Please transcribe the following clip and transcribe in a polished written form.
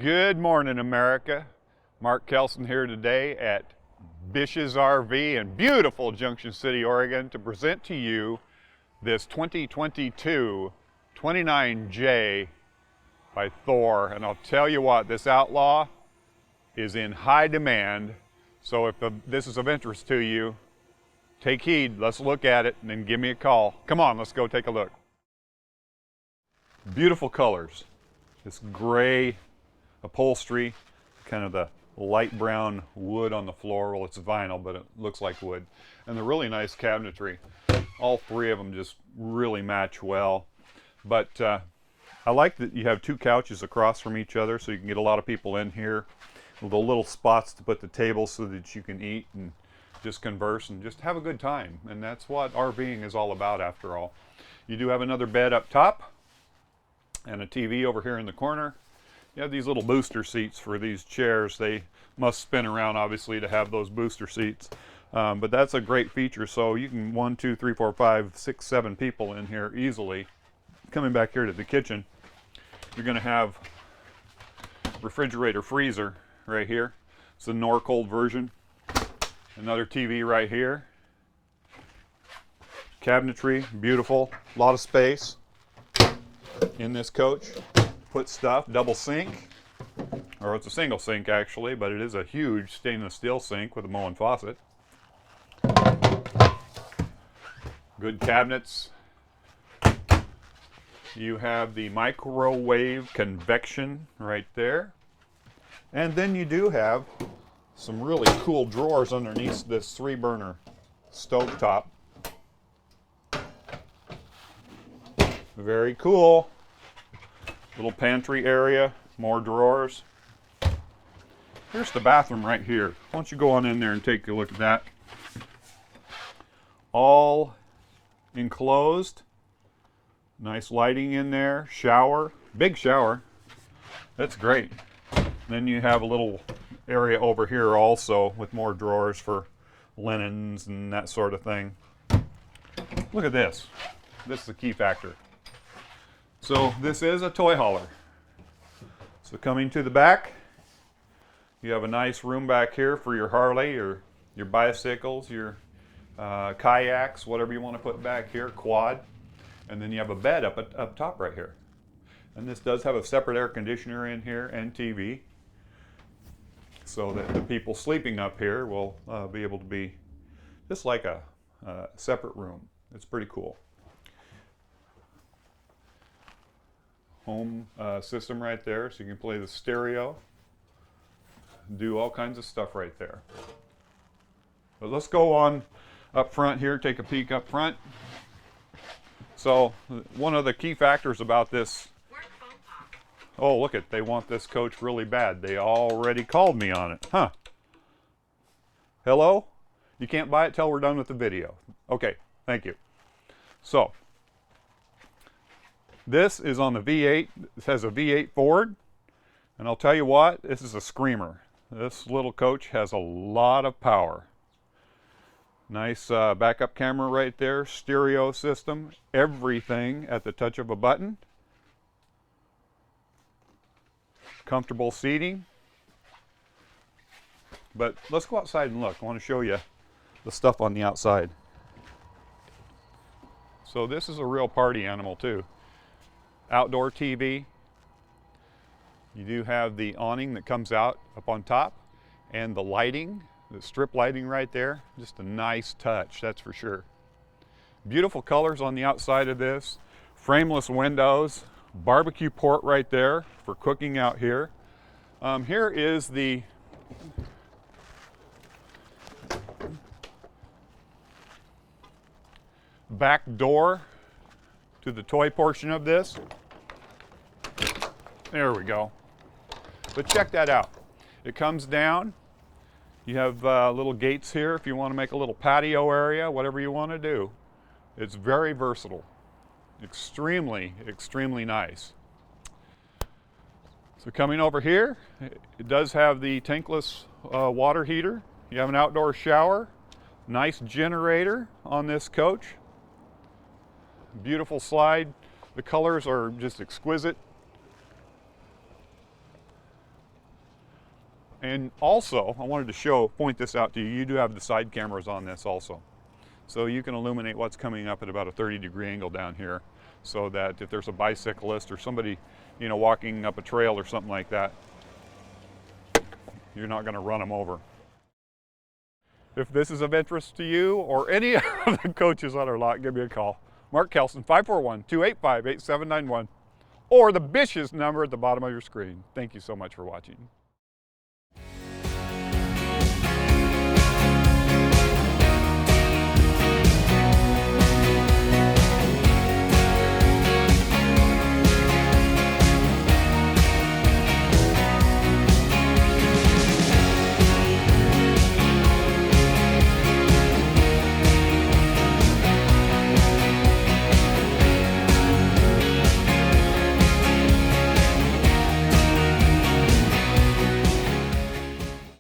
Good morning, America. mKelson here today at BISH'S RV in beautiful Junction City, Oregon to present to you this 2022 29J by Thor. And I'll tell you what, this Outlaw is in high demand. So if this is of interest to you, take heed, let's look at it, and then give me a call. Come on, let's go take a look. Beautiful colors. This gray upholstery, kind of the light brown wood on the floor. Well, it's vinyl, but it looks like wood. And the really nice cabinetry. All three of them just really match well. But I like that you have two couches across from each other, so you can get a lot of people in here with the little spots to put the table so that you can eat and just converse and just have a good time. And that's what RVing is all about, after all. You do have another bed up top and a TV over here in the corner. You have these little booster seats for these chairs. They must spin around, obviously, to have those booster seats. But that's a great feature. So you can 1, 2, 3, 4, 5, 6, 7 people in here easily. Coming back here to the kitchen, you're going to have refrigerator freezer right here. It's the Norcold version. Another TV right here. Cabinetry, beautiful. A lot of space in this coach. Put stuff, double sink, or it's a single sink actually, but it is a huge stainless steel sink with a Moen faucet. Good cabinets. You have the microwave convection right there. And then you do have some really cool drawers underneath this 3-burner stove top. Very cool. Little pantry area, more drawers. Here's the bathroom right here. Why don't you go on in there and take a look at that. All enclosed. Nice lighting in there. Shower, big shower. That's great. Then you have a little area over here also with more drawers for linens and that sort of thing. Look at this. This is the key factor. So this is a toy hauler. So coming to the back, you have a nice room back here for your Harley or your bicycles, your kayaks, whatever you want to put back here, quad. And then you have a bed up top right here. And this does have a separate air conditioner in here and TV, so that the people sleeping up here will be able to be just like a separate room. It's pretty cool. Home system right there, so you can play the stereo, do all kinds of stuff right there. But let's go on up front here, take a peek up front. So one of the key factors about this, oh look it, they want this coach really bad. They already called me on it. Huh. Hello? You can't buy it till we're done with the video. Okay, thank you. So this is on the V8. This has a V8 Ford. And I'll tell you what, this is a screamer. This little coach has a lot of power. Nice backup camera right there. Stereo system. Everything at the touch of a button. Comfortable seating. But let's go outside and look. I want to show you the stuff on the outside. So this is a real party animal too. Outdoor TV. You do have the awning that comes out up on top, and the lighting, the strip lighting right there. Just a nice touch, that's for sure. Beautiful colors on the outside of this. Frameless windows. Barbecue port right there for cooking out here. Here is the back door to the toy portion of this. There we go. But check that out. It comes down. You have little gates here if you want to make a little patio area, whatever you want to do. It's very versatile. Extremely, extremely nice. So coming over here, it does have the tankless water heater. You have an outdoor shower. Nice generator on this coach. Beautiful slide. The colors are just exquisite. And also, I wanted to point this out to you. You do have the side cameras on this also. So you can illuminate what's coming up at about a 30-degree angle down here, so that if there's a bicyclist or somebody, you know, walking up a trail or something like that, you're not going to run them over. If this is of interest to you or any of the coaches on our lot, give me a call. mKelson, 541-285-8791, or the BISH'S number at the bottom of your screen. Thank you so much for watching.